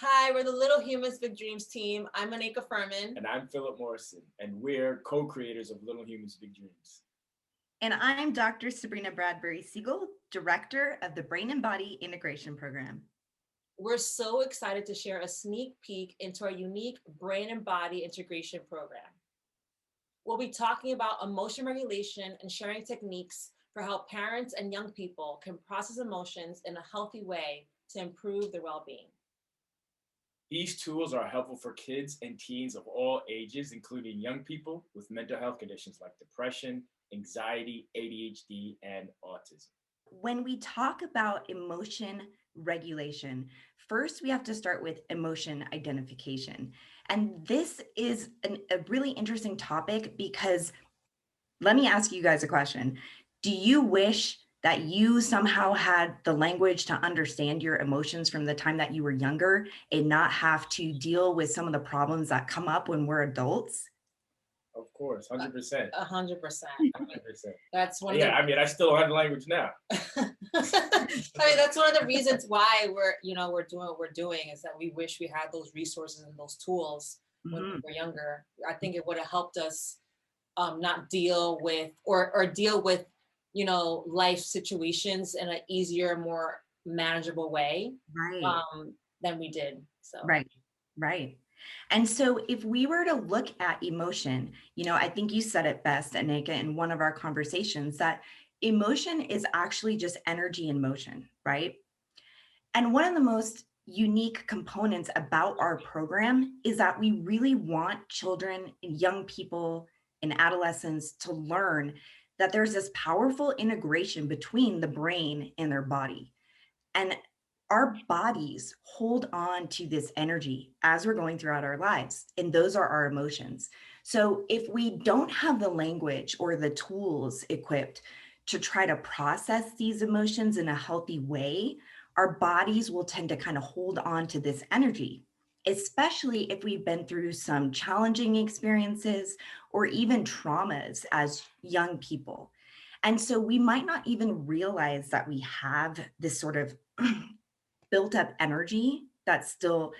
Hi, we're the Little Humans Big Dreams team. I'm Anika Furman. And I'm Philip Morrison, and we're co-creators of Little Humans Big Dreams. And I'm Dr. Sabrina Bradbury Siegel, Director of the Brain and Body Integration Program. We're so excited to share a sneak peek into our unique Brain and Body Integration Program. We'll be talking about emotion regulation and sharing techniques for how parents and young people can process emotions in a healthy way to improve their well-being. These tools are helpful for kids and teens of all ages, including young people with mental health conditions like depression, anxiety, ADHD, and autism. When we talk about emotion regulation, first we have to start with emotion identification. And this is a really interesting topic because let me ask you guys a question. Do you wish that you somehow had the language to understand your emotions from the time that you were younger and not have to deal with some of the problems that come up when we're adults? Of course, 100%. 100%. 100%. That's one. Yeah, I still don't have the language now. That's one of the reasons why we're doing what we're doing, is that we wish we had those resources and those tools when we were younger. I think it would have helped us not deal with or deal with life situations in an easier, more manageable way, Right. than we did. So Right. And so if we were to look at emotion, I think you said it best, Anika, in one of our conversations, that emotion is actually just energy in motion, right? And one of the most unique components about our program is that we really want children and young people and adolescents to learn that there's this powerful integration between the brain and their body. And our bodies hold on to this energy as we're going throughout our lives, and those are our emotions. So if we don't have the language or the tools equipped to try to process these emotions in a healthy way, our bodies will tend to kind of hold on to this energy, especially if we've been through some challenging experiences or even traumas as young people. And so we might not even realize that we have this sort of built up energy that's still,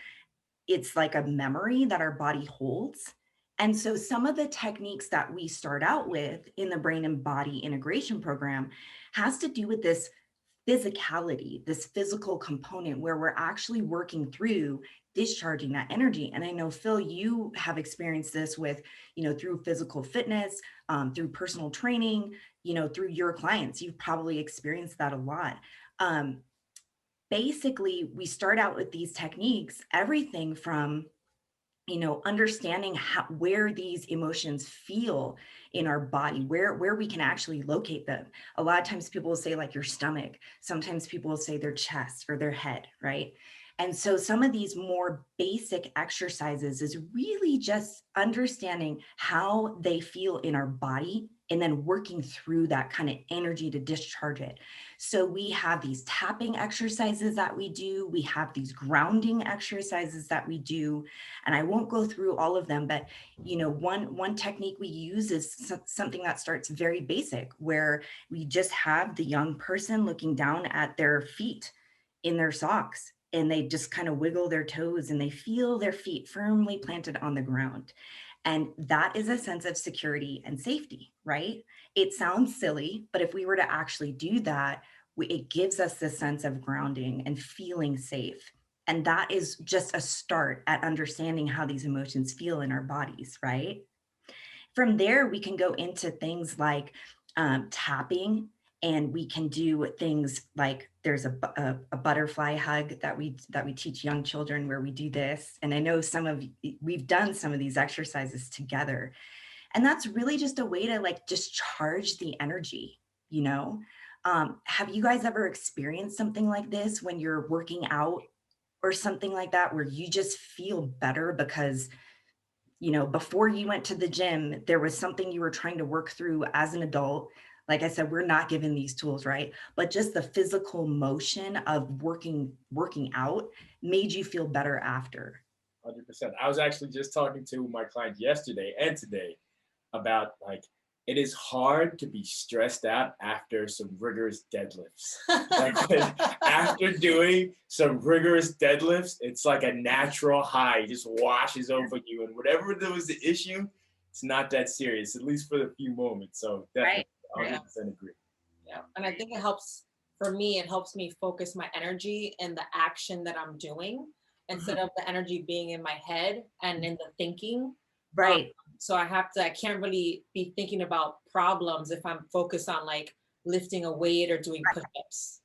it's like a memory that our body holds. And so some of the techniques that we start out with in the brain and body integration program has to do with this physicality, this physical component where we're actually working through discharging that energy. And I know, Phil, you have experienced this with, through physical fitness, through personal training, through your clients. You've probably experienced that a lot. Basically, we start out with these techniques, everything from understanding where these emotions feel in our body, where we can actually locate them. A lot of times people will say like your stomach. Sometimes people will say their chest or their head, right? And so some of these more basic exercises is really just understanding how they feel in our body and then working through that kind of energy to discharge it. So we have these tapping exercises that we do. We have these grounding exercises that we do. And I won't go through all of them, but one technique we use is something that starts very basic, where we just have the young person looking down at their feet in their socks, and they just kind of wiggle their toes and they feel their feet firmly planted on the ground. And that is a sense of security and safety, right? It sounds silly, but if we were to actually do that, it gives us this sense of grounding and feeling safe. And that is just a start at understanding how these emotions feel in our bodies, right? From there, we can go into things like tapping, and we can do things like there's a butterfly hug that we teach young children, where we do this. And I know we've done some of these exercises together. And that's really just a way to like just charge the energy, Have you guys ever experienced something like this when you're working out or something like that, where you just feel better because, before you went to the gym, there was something you were trying to work through as an adult? Like I said, we're not given these tools, right? But just the physical motion of working out made you feel better after. 100%. I was actually just talking to my client yesterday and today about like it is hard to be stressed out after some rigorous deadlifts. Like after doing some rigorous deadlifts, it's like a natural high. It just washes over you. And whatever there was the issue, it's not that serious, at least for the few moments. So definitely, Right. 100% agree. Yeah. And I think it helps for me, it helps me focus my energy in the action that I'm doing instead of the energy being in my head and in the thinking. Right. So I can't really be thinking about problems if I'm focused on like lifting a weight or doing push-ups.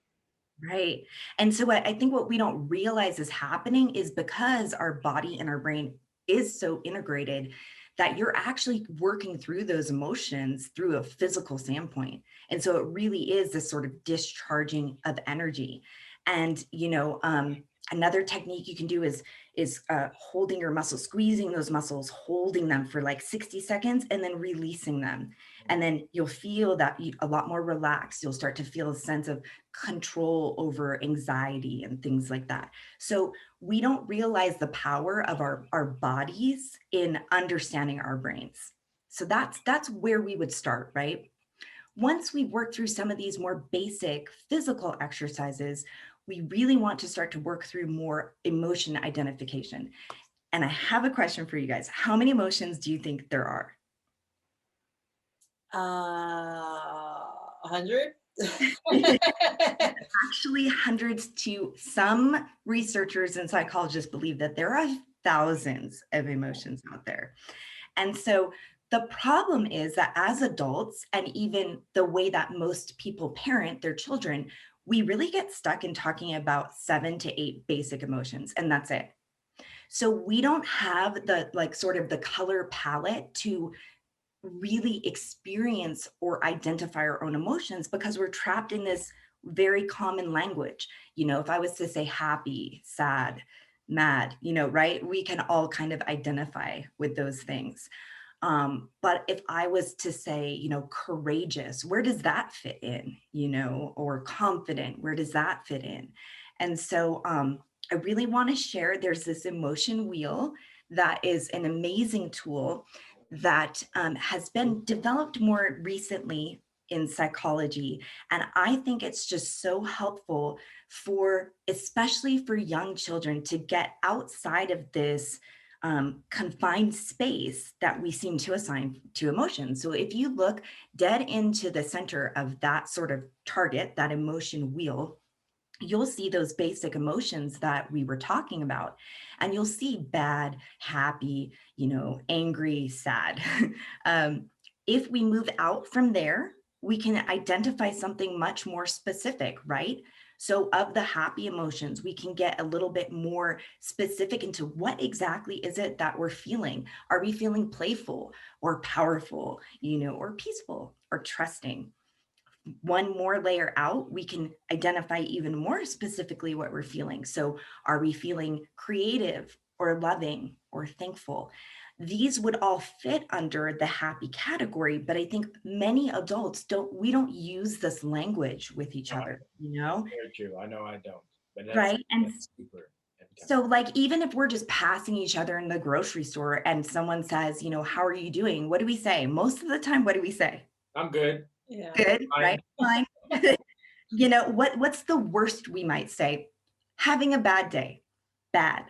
Right. And so I think what we don't realize is happening is because our body and our brain is so integrated that you're actually working through those emotions through a physical standpoint. And so it really is this sort of discharging of energy. And, another technique you can do is holding your muscles, squeezing those muscles, holding them for like 60 seconds and then releasing them. And then you'll feel that a lot more relaxed. You'll start to feel a sense of control over anxiety and things like that. So we don't realize the power of our bodies in understanding our brains. So that's where we would start, right? Once we work through some of these more basic physical exercises, we really want to start to work through more emotion identification. And I have a question for you guys. How many emotions do you think there are? 100. Actually, hundreds to some researchers and psychologists believe that there are thousands of emotions out there. And so the problem is that as adults, and even the way that most people parent their children, we really get stuck in talking about 7 to 8 basic emotions, and that's it. So we don't have the sort of the color palette to really experience or identify our own emotions because we're trapped in this very common language. If I was to say happy, sad, mad, right? We can all kind of identify with those things. But if I was to say, courageous, where does that fit in, or confident, where does that fit in? And so I really want to share, there's this emotion wheel that is an amazing tool that has been developed more recently in psychology. And I think it's just so helpful especially for young children to get outside of this confined space that we seem to assign to emotions. So if you look dead into the center of that sort of target, that emotion wheel, you'll see those basic emotions that we were talking about. And you'll see bad, happy, angry, sad. If we move out from there, we can identify something much more specific, right? So of the happy emotions, we can get a little bit more specific into what exactly is it that we're feeling. Are we feeling playful or powerful, or peaceful or trusting? One more layer out, we can identify even more specifically what we're feeling. So are we feeling creative or loving or thankful? These would all fit under the happy category, but I think many adults we don't use this language with each other, Very true. I know I don't, but right? And that's super. so even if we're just passing each other in the grocery store and someone says, how are you doing? What do we say? Most of the time, what do we say? I'm good. Yeah. Good, right? Fine. What's the worst we might say? Having a bad day. Bad,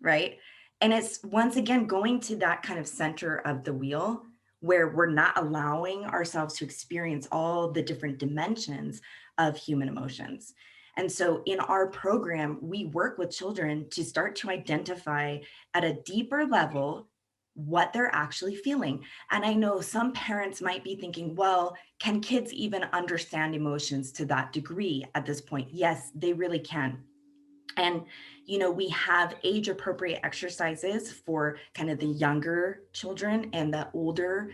right? And it's once again going to that kind of center of the wheel where we're not allowing ourselves to experience all the different dimensions of human emotions. And so in our program, we work with children to start to identify at a deeper level what they're actually feeling. And I know some parents might be thinking, well, can kids even understand emotions to that degree at this point? Yes, they really can. And, we have age appropriate exercises for kind of the younger children and the older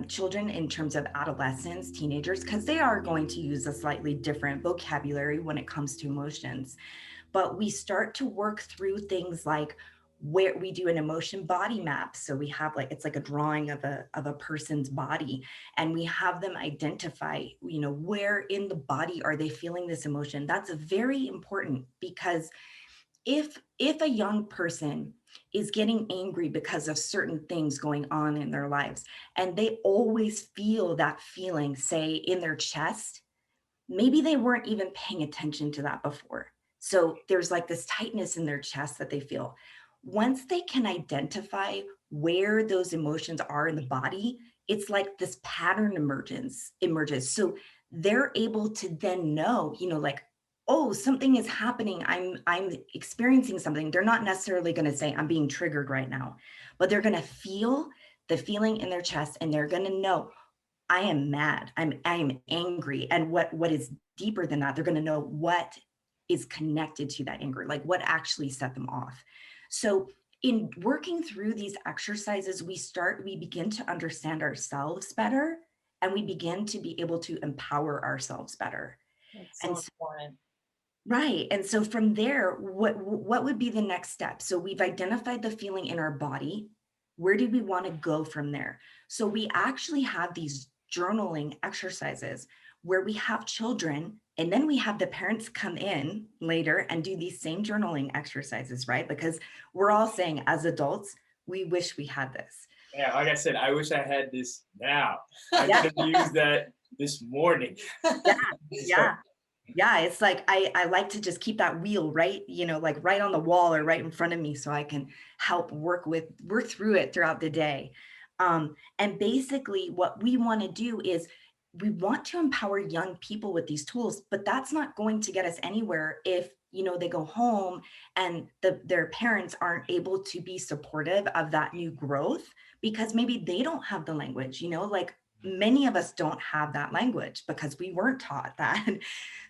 children in terms of adolescents, teenagers, because they are going to use a slightly different vocabulary when it comes to emotions. But we start to work through things like where we do an emotion body map. So we have it's like a drawing of a person's body, and we have them identify, where in the body are they feeling this emotion. That's very important because if a young person is getting angry because of certain things going on in their lives. And they always feel that feeling, say in their chest. Maybe they weren't even paying attention to that before. So there's like this tightness in their chest that they feel. Once they can identify where those emotions are in the body, it's like this pattern emerges. So they're able to then know, like, oh, something is happening. I'm experiencing something. They're not necessarily going to say I'm being triggered right now, but they're going to feel the feeling in their chest, and they're going to know, I am mad. I am angry. And what is deeper than that, they're going to know what is connected to that anger, like what actually set them off. So in working through these exercises, we begin to understand ourselves better, and we begin to be able to empower ourselves better. That's And so important. right. And so from there, what would be the next step? So we've identified the feeling in our body. Where do we want to go from there? So we actually have these journaling exercises where we have children, and then we have the parents come in later and do these same journaling exercises, right? Because we're all saying, as adults, we wish we had this. Yeah, like I said, I wish I had this now. I Yeah. could have used that this morning. Yeah. Yeah, it's like I like to just keep that wheel right, like right on the wall or right in front of me, so I can help work through it throughout the day. And basically what we want to do is we want to empower young people with these tools, but that's not going to get us anywhere if they go home and their parents aren't able to be supportive of that new growth, because maybe they don't have the language, like many of us don't have that language because we weren't taught that.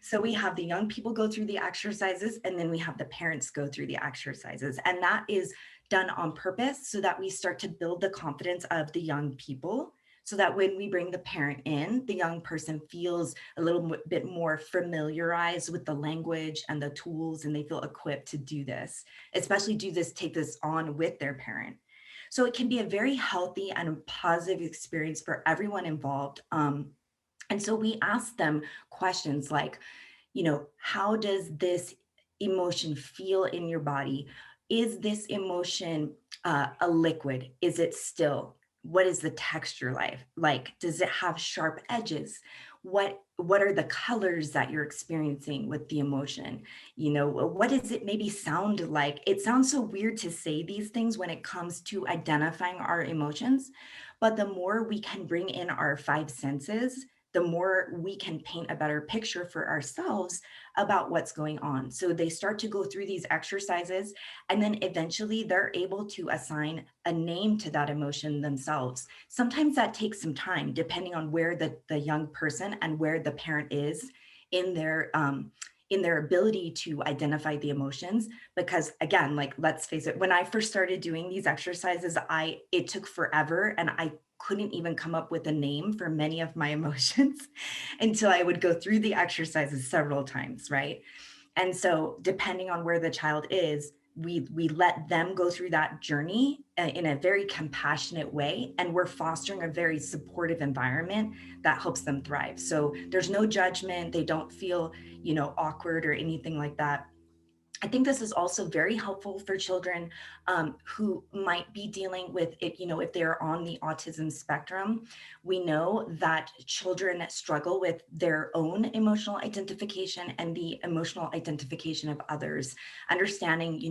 So we have the young people go through the exercises, and then we have the parents go through the exercises. And that is done on purpose so that we start to build the confidence of the young people, so that when we bring the parent in, the young person feels a little bit more familiarized with the language and the tools, and they feel equipped to do this, especially take this on with their parent. So it can be a very healthy and positive experience for everyone involved. And so we ask them questions like, how does this emotion feel in your body? Is this emotion a liquid? Is it still? What is the texture like? Does it have sharp edges? What are the colors that you're experiencing with the emotion? What does it maybe sound like? It sounds so weird to say these things when it comes to identifying our emotions, but the more we can bring in our five senses, the more we can paint a better picture for ourselves about what's going on. So they start to go through these exercises, and then eventually they're able to assign a name to that emotion themselves. Sometimes that takes some time, depending on where the young person and where the parent is in their ability to identify the emotions. Because again, like, let's face it, when I first started doing these exercises, it took forever, and I couldn't even come up with a name for many of my emotions until I would go through the exercises several times, right? And so depending on where the child is, we let them go through that journey in a very compassionate way, and we're fostering a very supportive environment that helps them thrive. So there's no judgment. They don't feel, awkward or anything like that. I think this is also very helpful for children who might be dealing with it, if they're on the autism spectrum. We know that children struggle with their own emotional identification and the emotional identification of others, understanding,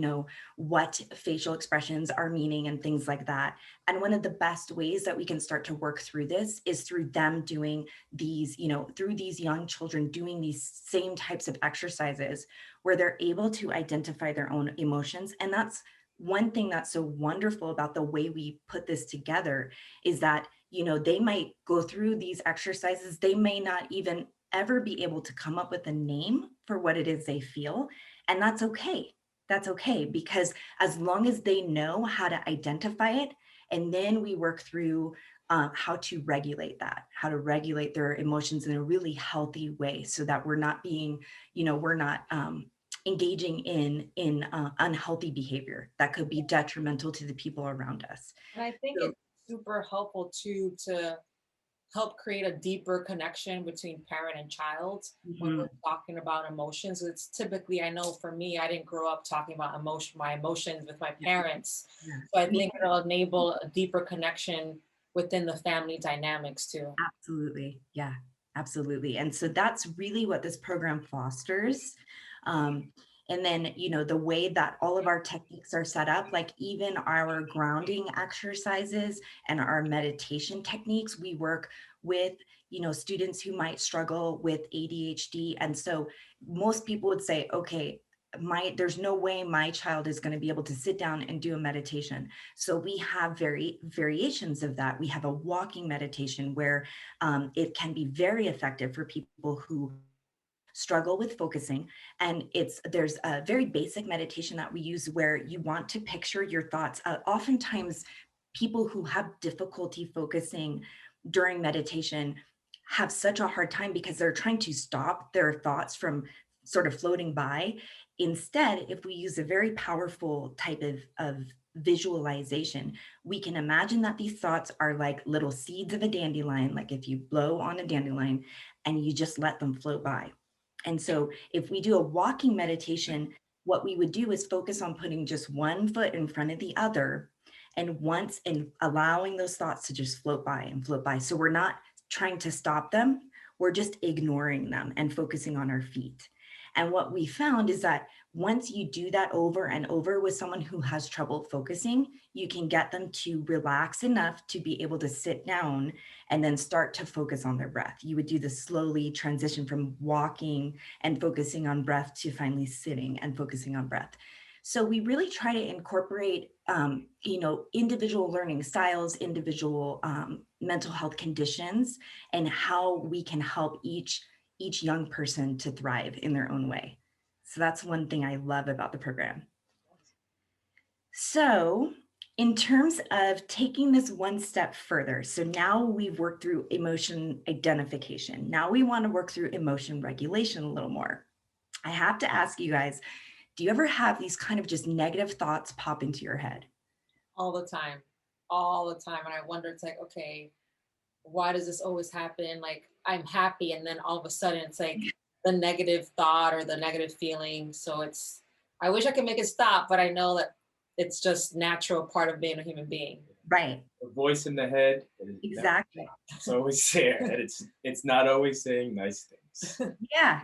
what facial expressions are meaning and things like that. And one of the best ways that we can start to work through this is through them doing these, through these young children doing these same types of exercises where they're able to identify their own emotions. And that's one thing that's so wonderful about the way we put this together, is that, they might go through these exercises. They may not even ever be able to come up with a name for what it is they feel. And that's okay. That's okay, because as long as they know how to identify it, and then we work through how to regulate their emotions in a really healthy way, so that we're not being, we're not engaging in unhealthy behavior that could be detrimental to the people around us. And I think So, it's super helpful too to help create a deeper connection between parent and child when we're talking about emotions. It's typically, I know for me, I didn't grow up talking about my emotions with my parents. Yeah. So I think it'll enable a deeper connection within the family dynamics too. Absolutely. Yeah, absolutely. And so that's really what this program fosters. And then, the way that all of our techniques are set up, like even our grounding exercises and our meditation techniques, we work with, students who might struggle with ADHD. And so most people would say, okay, there's no way my child is going to be able to sit down and do a meditation. So we have variations of that. We have a walking meditation where it can be very effective for people who struggle with focusing. And there's a very basic meditation that we use where you want to picture your thoughts. Oftentimes, people who have difficulty focusing during meditation have such a hard time because they're trying to stop their thoughts from sort of floating by. Instead, if we use a very powerful type of visualization, we can imagine that these thoughts are like little seeds of a dandelion, like if you blow on a dandelion and you just let them float by. And so if we do a walking meditation, what we would do is focus on putting just one foot in front of the other and allowing those thoughts to just float by and float by. So we're not trying to stop them, we're just ignoring them and focusing on our feet. And what we found is that once you do that over and over with someone who has trouble focusing, you can get them to relax enough to be able to sit down and then start to focus on their breath. You would do the slowly transition from walking and focusing on breath to finally sitting and focusing on breath. So we really try to incorporate, individual learning styles, individual mental health conditions, and how we can help each young person to thrive in their own way. So that's one thing I love about the program. So in terms of taking this one step further, so now we've worked through emotion identification. Now we want to work through emotion regulation a little more. I have to ask you guys, do you ever have these kind of just negative thoughts pop into your head? All the time. All the time. And I wonder, it's like, okay, why does this always happen? Like I'm happy and then all of a sudden it's like the negative thought or the negative feeling. So I wish I could make it stop, but I know that it's just natural part of being a human being. Right. The voice in the head. Exactly. It's always there, and it's not always saying nice things.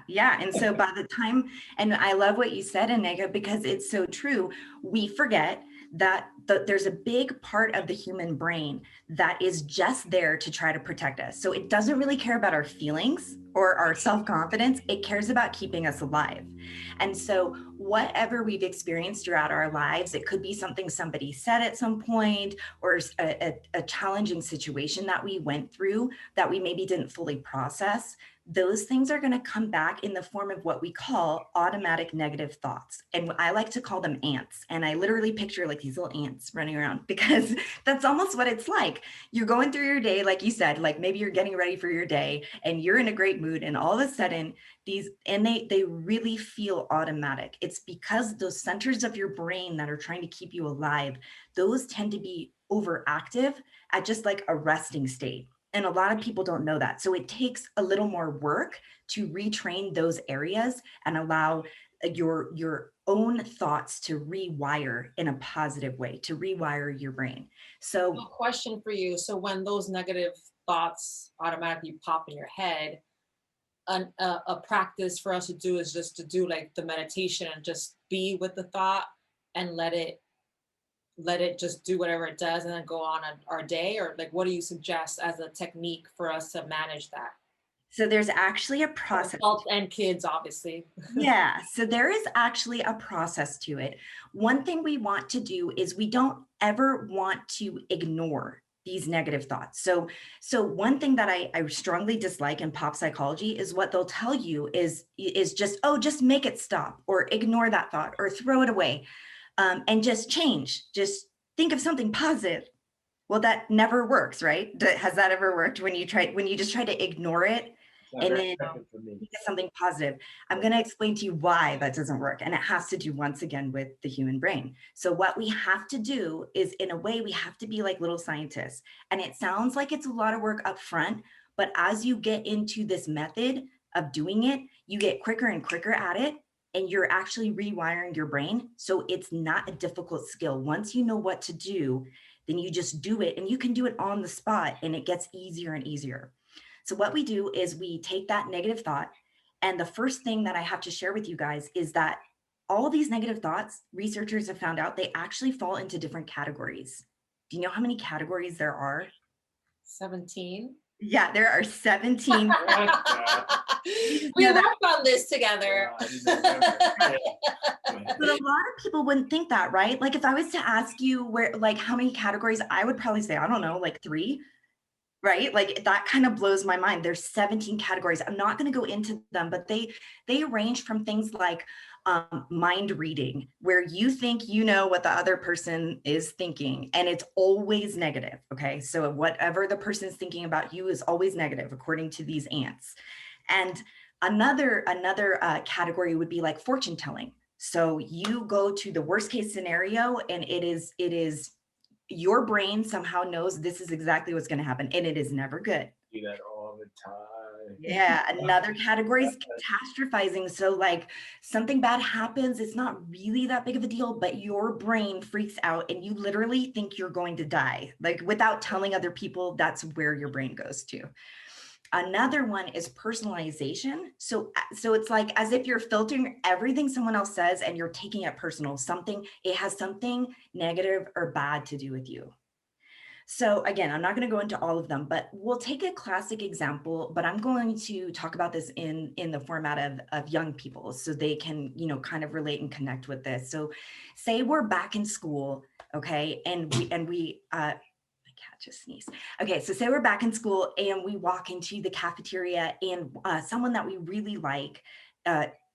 Yeah. And so by the time, and I love what you said, Inega, because it's so true. We forget that there's a big part of the human brain that is just there to try to protect us. So it doesn't really care about our feelings or our self-confidence. It cares about keeping us alive. And so whatever we've experienced throughout our lives, it could be something somebody said at some point, or a challenging situation that we went through that we maybe didn't fully process. Those things are going to come back in the form of what we call automatic negative thoughts. And I like to call them ants. And I literally picture like these little ants running around, because that's almost what it's like. You're going through your day, like you said, like maybe you're getting ready for your day and you're in a great mood, and all of a sudden they really feel automatic. It's because those centers of your brain that are trying to keep you alive, those tend to be overactive at just like a resting state. And a lot of people don't know that. So it takes a little more work to retrain those areas and allow your own thoughts to rewire in a positive way, to rewire your brain. So a question for you. So when those negative thoughts automatically pop in your head, a practice for us to do is just to do like the meditation and just be with the thought and let it just do whatever it does and then go on our day? Or like, what do you suggest as a technique for us to manage that? So there's actually a process. Adults and kids, obviously. Yeah, so there is actually a process to it. One thing we want to do is we don't ever want to ignore these negative thoughts. So one thing that I strongly dislike in pop psychology is what they'll tell you is just make it stop, or ignore that thought, or throw it away, and just just think of something positive. Well, that never works, right? Has that ever worked when you just try to ignore it and then think of something positive? I'm going to explain to you why that doesn't work. And it has to do, once again, with the human brain. So what we have to do is, in a way, we have to be like little scientists. And it sounds like it's a lot of work up front, But as you get into this method of doing it, you get quicker and quicker at it, and you're actually rewiring your brain. So it's not a difficult skill. Once you know what to do, then you just do it, and you can do it on the spot, and it gets easier and easier. So what we do is we take that negative thought, and the first thing that I have to share with you guys is that all of these negative thoughts, researchers have found out they actually fall into different categories. Do you know how many categories there are? 17. Yeah, there are 17. We worked on this together. But a lot of people wouldn't think that, right? Like if I was to ask you where, like how many categories, I would probably say, I don't know, like 3, right? Like that kind of blows my mind. There's 17 categories. I'm not going to go into them, but they range from things like mind reading, where you think you know what the other person is thinking, and it's always negative. Okay, so whatever the person is thinking about you is always negative, according to these ants. And another category would be like fortune telling. So you go to the worst case scenario, and it is your brain somehow knows this is exactly what's going to happen, and it is never good. Do that all the time. Yeah, another category is catastrophizing. So like something bad happens, it's not really that big of a deal, but your brain freaks out and you literally think you're going to die. Like without telling other people, that's where your brain goes to. Another one is personalization. So it's like as if you're filtering everything someone else says and you're taking it personal. It has something negative or bad to do with you. So again, I'm not going to go into all of them, but we'll take a classic example, but I'm going to talk about this in the format of young people so they can, kind of relate and connect with this. So say we're back in school, okay, and we my cat just sneezed. Okay, so say we're back in school and we walk into the cafeteria and someone that we really like,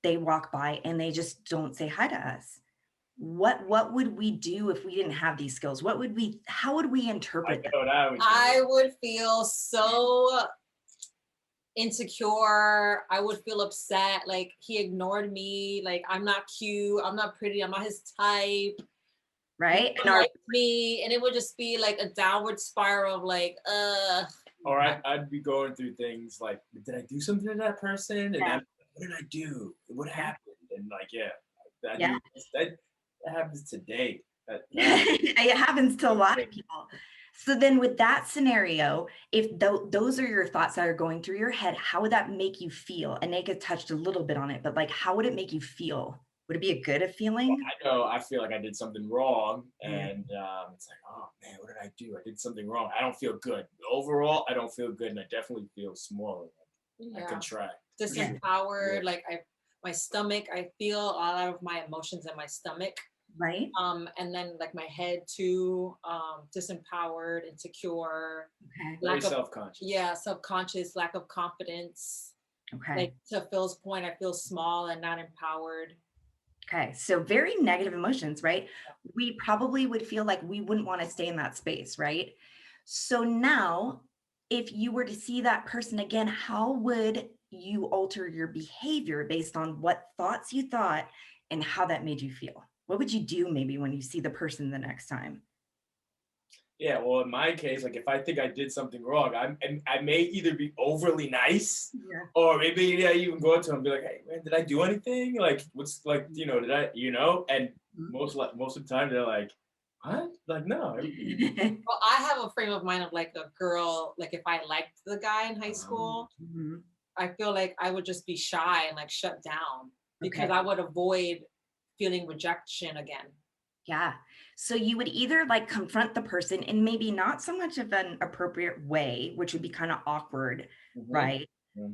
they walk by and they just don't say hi to us. What would we do if we didn't have these skills? How would we interpret that? I would feel so insecure. I would feel upset. Like he ignored me. Like I'm not cute. I'm not pretty. I'm not his type. Right. And like me. And it would just be like a downward spiral of like, Or I'd be going through things like, did I do something to that person? And what did I do? What happened? And like, that happens today. It happens to a lot of people. So then with that scenario, if those are your thoughts that are going through your head, how would that make you feel? And Naka touched a little bit on it, but like, how would it make you feel? Would it be a good feeling? Well, I feel like I did something wrong, and it's like, oh man, what did I do? I did something wrong. I don't feel good. Overall, I don't feel good, and I definitely feel smaller. I contract. Disempowered. Like my stomach, I feel a lot of my emotions in my stomach. Right. And then like my head too, disempowered, insecure. Okay. Very self-conscious. Yeah, self-conscious, lack of confidence. Okay. Like to Phil's point, I feel small and not empowered. Okay, so very negative emotions, right? We probably would feel like we wouldn't want to stay in that space, right? So now, if you were to see that person again, how would you alter your behavior based on what thoughts you thought and how that made you feel? What would you do maybe when you see the person the next time? Yeah, well, in my case, like if I think I did something wrong, I may either be overly nice, or maybe I even go up to him and be like, "Hey, man, did I do anything? Like, what's like, did I, And most of the time they're like, "What? Like, no." Well, I have a frame of mind of like a girl. Like if I liked the guy in high school, I feel like I would just be shy and like shut down because I would avoid feeling rejection again. Yeah. So you would either like confront the person in maybe not so much of an appropriate way, which would be kind of awkward, right?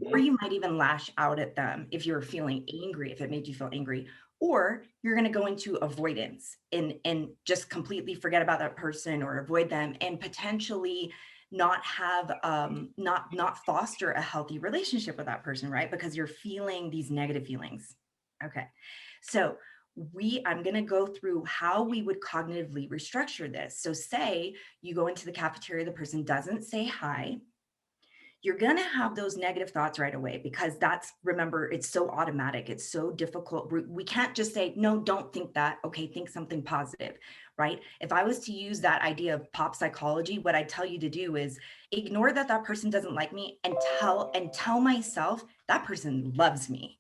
Or you might even lash out at them if you're feeling angry, if it made you feel angry, or you're going to go into avoidance and just completely forget about that person or avoid them and potentially not have not foster a healthy relationship with that person, right? Because you're feeling these negative feelings. Okay. So I'm going to go through how we would cognitively restructure this. So say you go into the cafeteria, the person doesn't say hi. you're going to have those negative thoughts right away, because remember, it's so automatic. It's so difficult. We can't just say, no, don't think that. Okay, think something positive, right? If I was to use that idea of pop psychology, what I tell you to do is ignore that that person doesn't like me, and tell myself that person loves me,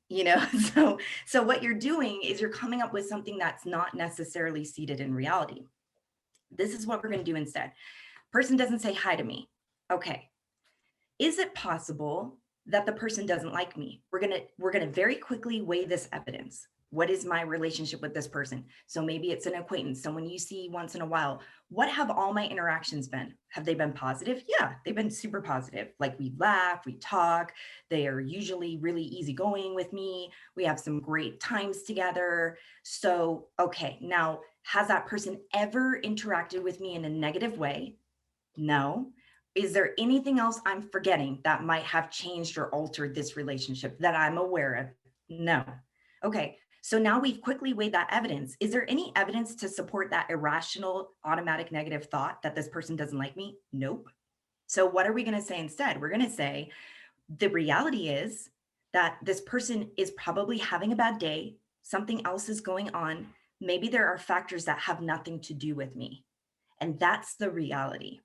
So what you're doing is you're coming up with something that's not necessarily seated in reality. This is what we're going to do instead. Person doesn't say hi to me. Okay. Is it possible that the person doesn't like me? We're going to very quickly weigh this evidence. What is my relationship with this person? So maybe it's an acquaintance, someone you see once in a while. What have all my interactions been? Have they been positive? Yeah, they've been super positive. Like, we laugh, we talk. They are usually really easygoing with me. We have some great times together. So, okay, now, has that person ever interacted with me in a negative way? No. Is there anything else I'm forgetting that might have changed or altered this relationship that I'm aware of? No. Okay. So now we've quickly weighed that evidence. Is there any evidence to support that irrational, automatic negative thought that this person doesn't like me? Nope. So what are we going to say instead? We're going to say the reality is that this person is probably having a bad day. Something else is going on. Maybe there are factors that have nothing to do with me. And that's the reality.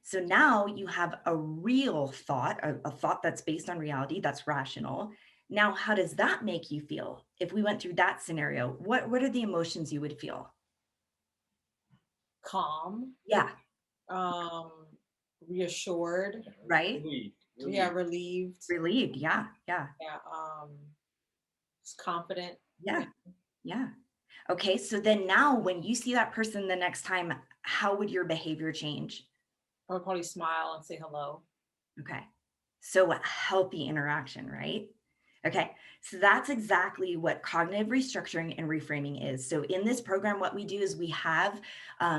So now you have a real thought, a thought that's based on reality, that's rational. Now, how does that make you feel? If we went through that scenario, what are the emotions you would feel? Calm. Yeah. Reassured. Right? Relieved. Yeah, relieved. Relieved. Yeah. Yeah. Yeah. Just confident. Yeah. Yeah. Okay. So then now when you see that person the next time, how would your behavior change? I would probably smile and say hello. Okay. So a healthy interaction, right? Okay. So that's exactly what cognitive restructuring and reframing is. So in this program, what we do is we have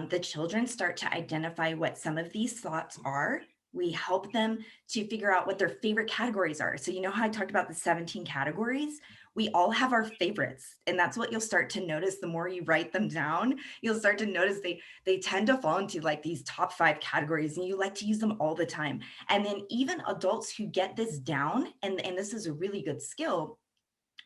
the children start to identify what some of these thoughts are. We help them to figure out what their favorite categories are. So you know how I talked about the 17 categories? We all have our favorites. And that's what you'll start to notice the more you write them down. You'll start to notice they tend to fall into like these top 5 categories, and you like to use them all the time. And then even adults who get this down, and this is a really good skill,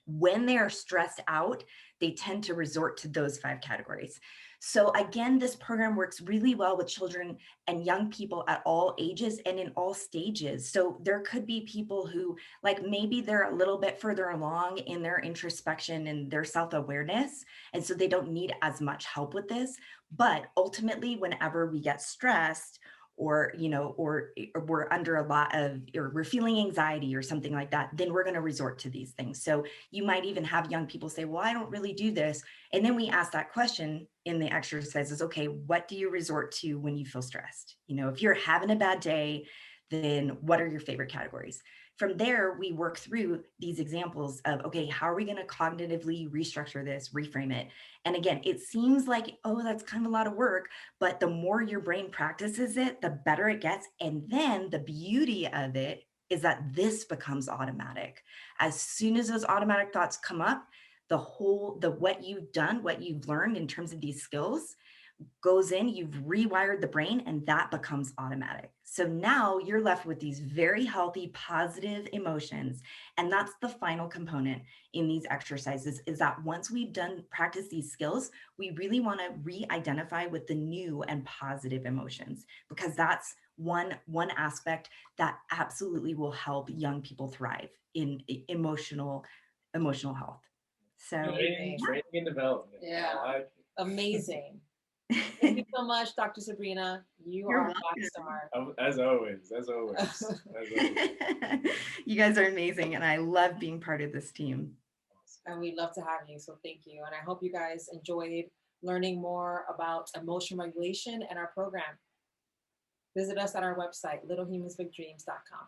when they are stressed out, they tend to resort to those 5 categories. So again, this program works really well with children and young people at all ages and in all stages. So there could be people who, like, maybe they're a little bit further along in their introspection and their self-awareness, and so they don't need as much help with this. But ultimately, whenever we get stressed, or we're under a lot of, or we're feeling anxiety or something like that, then we're going to resort to these things. So you might even have young people say, well, I don't really do this. And then we ask that question in the exercises, okay, what do you resort to when you feel stressed? If you're having a bad day, then what are your favorite categories? From there, we work through these examples of, okay, how are we going to cognitively restructure this, reframe it? And again, it seems like, oh, that's kind of a lot of work, but the more your brain practices it, the better it gets. And then the beauty of it is that this becomes automatic. As soon as those automatic thoughts come up, what you've done, what you've learned in terms of these skills goes in, you've rewired the brain, and that becomes automatic. So now you're left with these very healthy, positive emotions. And that's the final component in these exercises, is that once we've practice these skills, we really want to re-identify with the new and positive emotions, because that's one aspect that absolutely will help young people thrive in emotional health. So training and development. Yeah. Amazing. Thank you so much, Dr. Sabrina. You're are a welcome. rock star. As always. You guys are amazing, and I love being part of this team. And we'd love to have you. So thank you. And I hope you guys enjoyed learning more about emotion regulation and our program. Visit us at our website, littlehumansbigdreams.com.